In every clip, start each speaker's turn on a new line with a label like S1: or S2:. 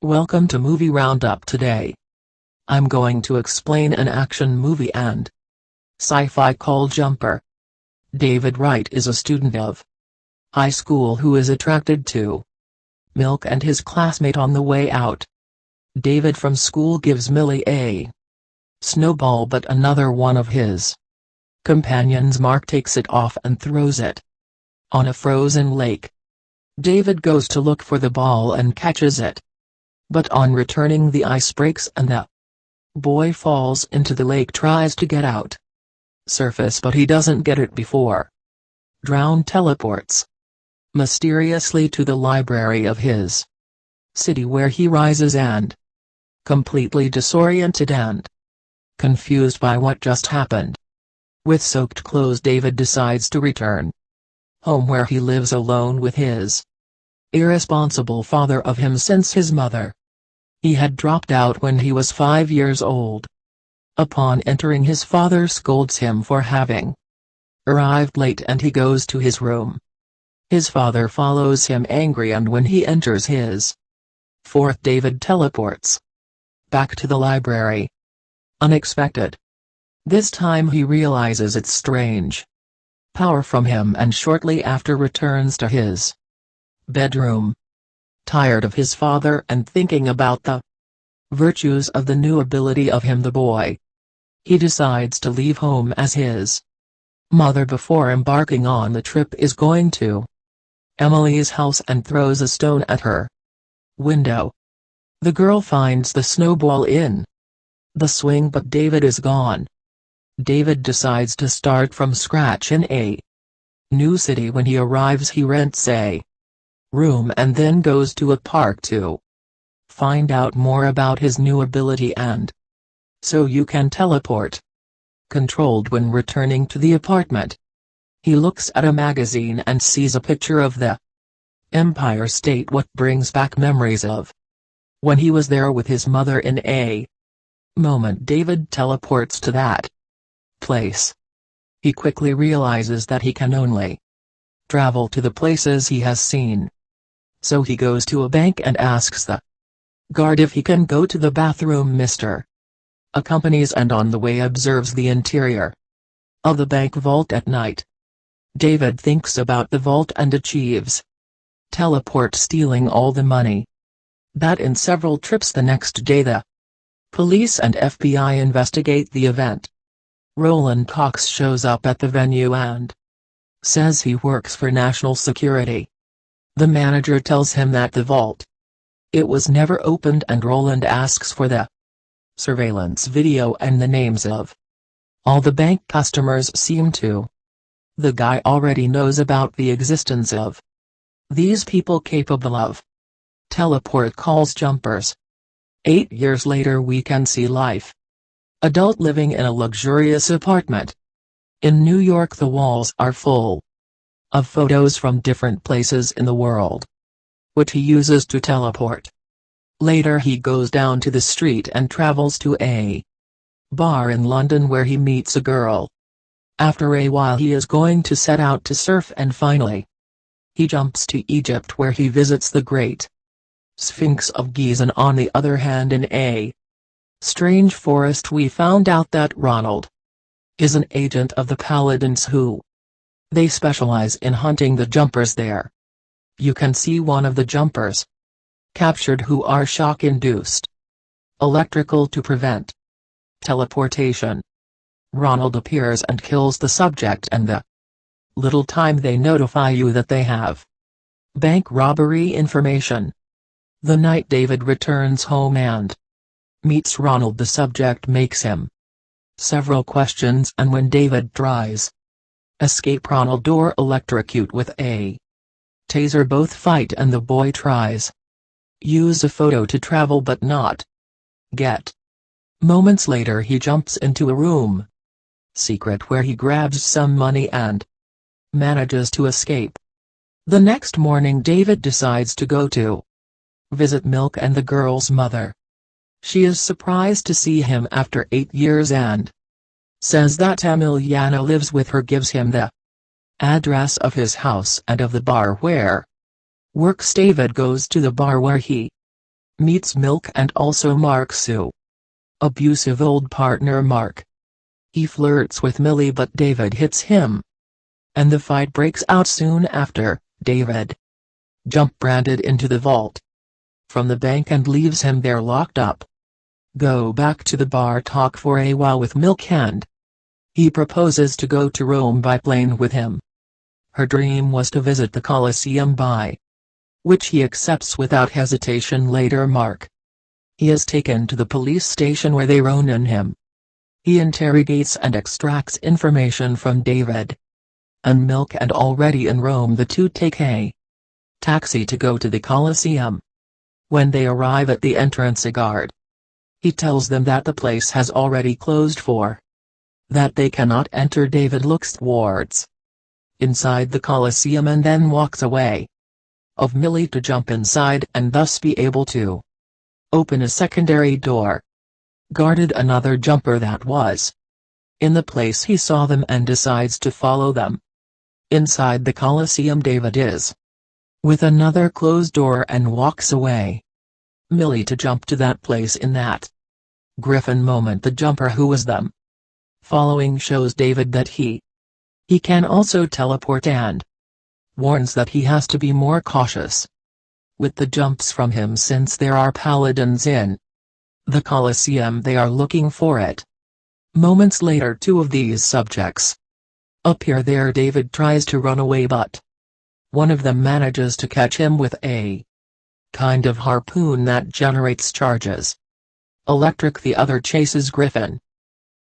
S1: Welcome to Movie Roundup. Today I'm going to explain an action movie and sci-fi called Jumper. David Wright is a student of high school who is attracted to Milk and his classmate. On the way out, David from school gives Millie a snowball, but another one of his companions, Mark, takes it off and throws it on a frozen lake. David goes to look for the ball and catches it, but on returning the ice breaks and the boy falls into the lake. Tries to get out surface, but he doesn't get it before drown. Teleports mysteriously to the library of his city, where he rises and, completely disoriented and confused by what just happened, with soaked clothes, David decides to return home, where he lives alone with his irresponsible father of him since his mother he had dropped out when he was 5 years old. Upon entering, his father scolds him for having arrived late and he goes to his room. His father follows him angry, and when he enters his fourth, David teleports back to the library. Unexpected. This time he realizes its strange power from him, and shortly after returns to his bedroom. Tired of his father and thinking about the virtues of the new ability of him, the boy, he decides to leave home as his mother before embarking on the trip is going to Emily's house and throws a stone at her window. The girl finds the snowball in the swing, but David is gone. David decides to start from scratch in a new city. When he arrives, he rents a room and then goes to a park to find out more about his new ability and so you can teleport controlled. When returning to the apartment, he looks at a magazine and sees a picture of the Empire State, what brings back memories of when he was there with his mother. In a moment, David teleports to that place. He quickly realizes that he can only travel to the places he has seen. So he goes to a bank and asks the guard if he can go to the bathroom. Mr. accompanies and on the way observes the interior of the bank vault at night. David thinks about the vault and achieves teleport, stealing all the money. That in several trips. The next day, the police and FBI investigate the event. Roland Cox shows up at the venue and says he works for national security. The manager tells him that the vault, it was never opened, and Roland asks for the surveillance video and the names of all the bank customers. Seem to the guy already knows about the existence of these people capable of teleport. Calls Jumpers. 8 years later, we can see life. Adult living in a luxurious apartment in New York. The walls are full of photos from different places in the world, which he uses to teleport. Later he goes down to the street and travels to a bar in London, where he meets a girl. After a while, he is going to set out to surf, and finally he jumps to Egypt, where he visits the Great Sphinx of Giza. On the other hand, in a strange forest, we found out that Ronald is an agent of the Paladins, who they specialize in hunting the Jumpers there. You can see one of the Jumpers captured, who are shock-induced electrical to prevent teleportation. Ronald appears and kills the subject, and the little time they notify you that they have bank robbery information. The night David returns home and meets Ronald, the subject makes him several questions, and when David tries escape, Ronald or electrocute with a taser. Both fight, and the boy tries use a photo to travel but not get. Moments later, he jumps into a room secret where he grabs some money and manages to escape. The next morning, David decides to go to visit Milk and the girl's mother. She is surprised to see him after 8 years and says that Emiliana lives with her, gives him the address of his house and of the bar where works. David goes to the bar where he meets Milk and also Mark's abusive old partner Mark. He flirts with Millie but David hits him. And the fight breaks out soon after. David jump Brandon into the vault from the bank and leaves him there locked up. Go back to the bar, talk for a while with Milk, and he proposes to go to Rome by plane with him. Her dream was to visit the Colosseum, by which he accepts without hesitation. Later Mark, he is taken to the police station where they Ronin him. He interrogates and extracts information from David and Milk, and already in Rome the two take a taxi to go to the Colosseum. When they arrive at the entrance, a guard he tells them that the place has already closed for that they cannot enter. David looks towards inside the Colosseum and then walks away of Millie to jump inside and thus be able to open a secondary door. Guarded another jumper that was in the place. He saw them and decides to follow them. Inside the Colosseum, David is with another closed door and walks away Millie to jump to that place. In that Griffin moment, the jumper who was them following shows David that he can also teleport and warns that he has to be more cautious with the jumps from him since there are paladins in the Colosseum. They are looking for it. Moments later, two of these subjects appear there. David tries to run away but one of them manages to catch him with a kind of harpoon that generates charges electric. The other chases Griffin,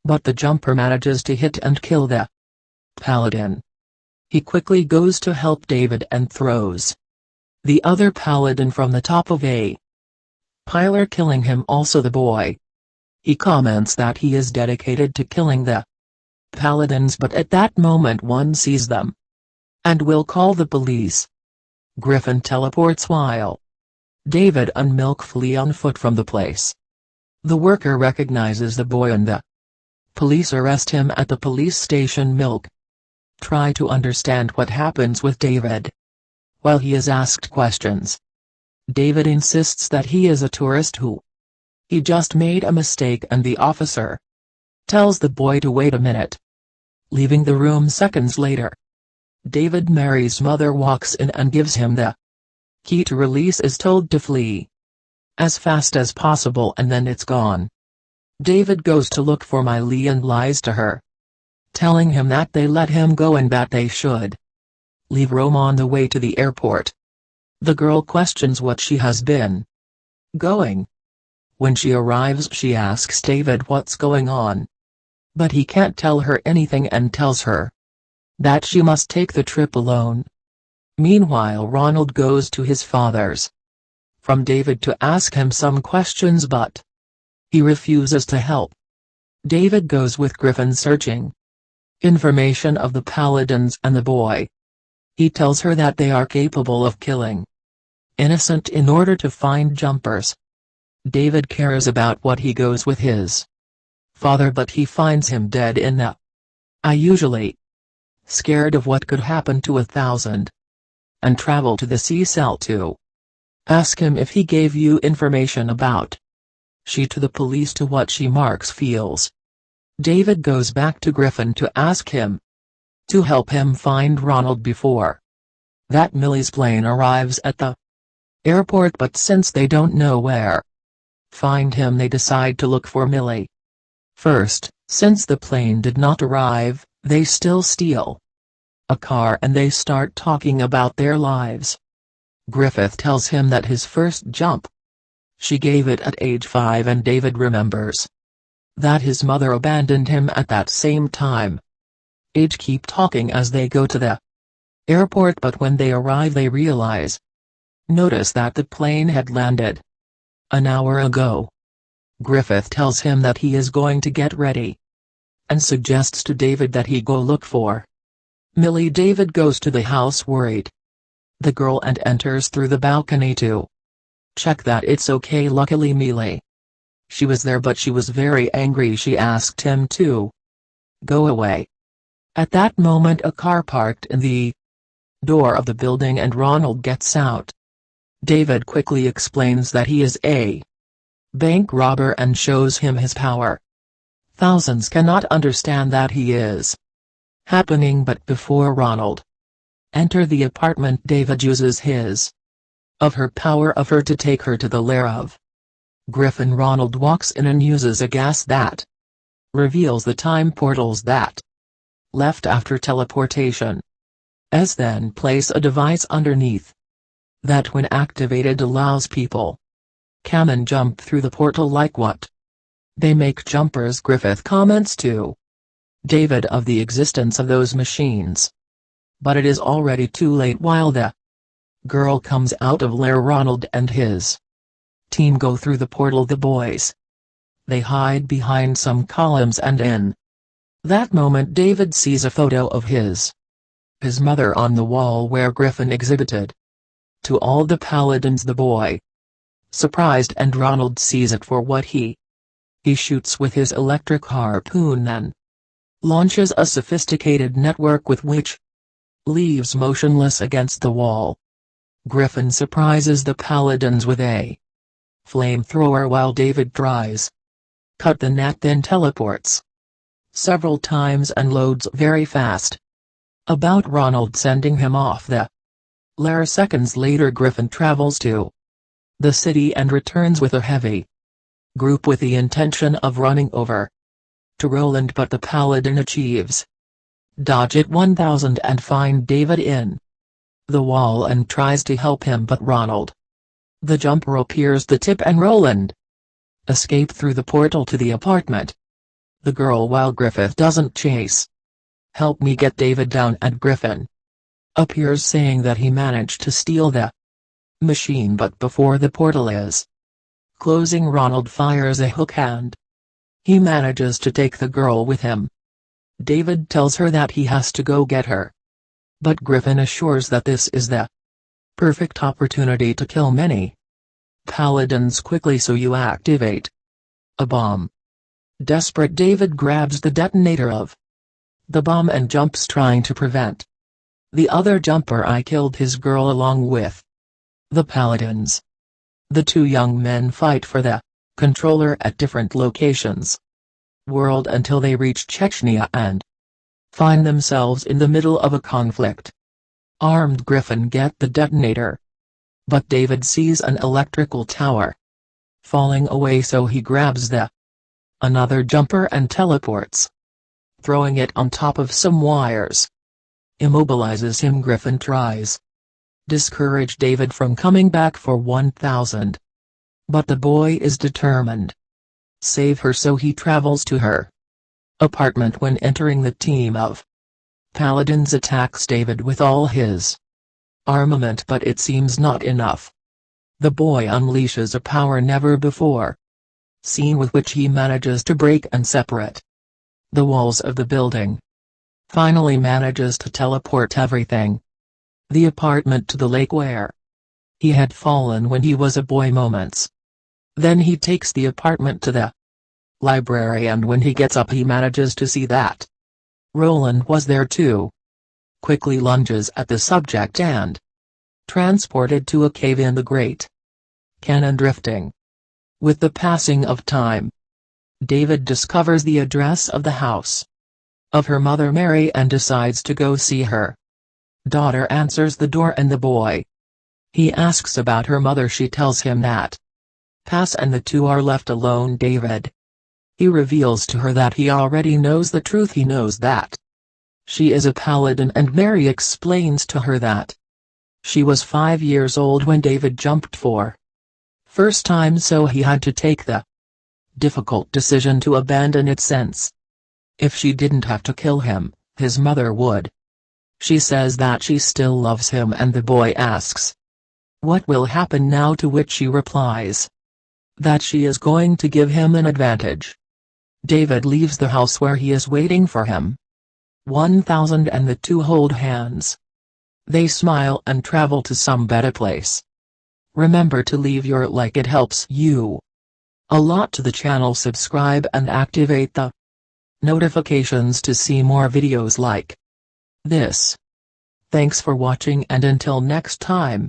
S1: but the jumper manages to hit and kill the paladin. He quickly goes to help David and throws the other paladin from the top of a pillar, killing him. Also the boy, he comments that he is dedicated to killing the paladins, but at that moment one sees them and will call the police. Griffin teleports while David and Milk flee on foot from the place. The worker recognizes the boy and the police arrest him at the police station. Milk try to understand what happens with David while he is asked questions. David insists that he is a tourist who he just made a mistake, and the officer tells the boy to wait a minute. Leaving the room seconds later, David Mary's mother walks in and gives him the key to release, is told to flee as fast as possible, and then it's gone. David goes to look for Miley and lies to her, telling him that they let him go and that they should leave Rome on the way to the airport. The girl questions what she has been going. When she arrives, she asks David what's going on, but he can't tell her anything and tells her that she must take the trip alone. Meanwhile, Ronald goes to his father's from David to ask him some questions, but he refuses to help. David goes with Griffin searching information of the paladins and the boy. He tells her that they are capable of killing innocent in order to find jumpers. David cares about what he goes with his father, but he finds him dead in the usually scared of what could happen to 1,000 and travel to the sea cell to ask him if he gave you information about she to the police to what she Marks feels. David goes back to Griffin to ask him to help him find Ronald before that Millie's plane arrives at the airport, but since they don't know where find him, they decide to look for Millie first. Since the plane did not arrive, they still steal a car and they start talking about their lives. Griffith tells him that his first jump she gave it at age 5, and David remembers that his mother abandoned him at that same time. Age keep talking as they go to the airport, but when they arrive they notice that the plane had landed an hour ago. Griffith tells him that he is going to get ready and suggests to David that he go look for Millie. David goes to the house worried the girl and enters through the balcony to check that it's okay. Luckily Millie, she was there, but she was very angry. She asked him to go away. At that moment a car parked in the door of the building and Ronald gets out. David quickly explains that he is a bank robber and shows him his power. Thousands cannot understand that he is happening, but before Ronald enter the apartment, David uses his of her power of her to take her to the lair of Griffin. Ronald walks in and uses a gas that reveals the time portals that left after teleportation. As then place a device underneath that when activated allows people can jump through the portal like what they make jumpers. Griffith comments to David of the existence of those machines, but it is already too late. While the girl comes out of lair, Ronald and his team go through the portal. The boys they hide behind some columns, and in that moment David sees a photo of his mother on the wall where Griffin exhibited to all the paladins. The boy surprised, and Ronald sees it for what he shoots with his electric harpoon, then launches a sophisticated network with which leaves motionless against the wall. Griffin surprises the paladins with a flamethrower while David tries cut the net, then teleports several times and loads very fast about Ronald, sending him off the lair. Seconds later Griffin travels to the city and returns with a heavy group with the intention of running over to Roland, but the paladin achieves dodge it 1000 and find David in the wall and tries to help him, but Ronald the jumper appears the tip and Roland escape through the portal to the apartment. The girl, while Griffith doesn't chase. Help me get David down, and Griffin appears saying that he managed to steal the machine, but before the portal is closing Ronald fires a hook and he manages to take the girl with him. David tells her that he has to go get her, but Griffin assures that this is the perfect opportunity to kill many paladins quickly, so you activate a bomb. Desperate, David grabs the detonator of the bomb and jumps, trying to prevent the other jumper. I killed his girl along with the paladins. The two young men fight for the controller at different locations world until they reach Chechnya and find themselves in the middle of a conflict. Armed Griffin get the detonator, but David sees an electrical tower falling away, so he grabs the another jumper and teleports, throwing it on top of some wires. Immobilizes him. Griffin tries discourage David from coming back for 1000, but the boy is determined save her, so he travels to her apartment. When entering, the team of paladins attacks David with all his armament, but it seems not enough. The boy unleashes a power never before seen, with which he manages to break and separate the walls of the building. Finally manages to teleport everything, the apartment to the lake where he had fallen when he was a boy moments. Then he takes the apartment to the library, and when he gets up he manages to see that Roland was there too. Quickly lunges at the subject and transported to a cave in the Great Canyon, drifting. With the passing of time, David discovers the address of the house of her mother Mary and decides to go see her. Daughter answers the door, and the boy he asks about her mother. She tells him that pass, and the two are left alone. David he reveals to her that he already knows the truth. He knows that she is a paladin, and Mary explains to her that she was 5 years old when David jumped for first time, so he had to take the difficult decision to abandon it, since if she didn't have to kill him, his mother would. She says that she still loves him, and the boy asks what will happen now, to which she replies that she is going to give him an advantage. David leaves the house where he is waiting for him 1000, and the two hold hands. They smile and travel to some better place. Remember to leave your like, it helps you a lot to the channel. Subscribe and activate the notifications to see more videos like this. Thanks for watching, and until next time.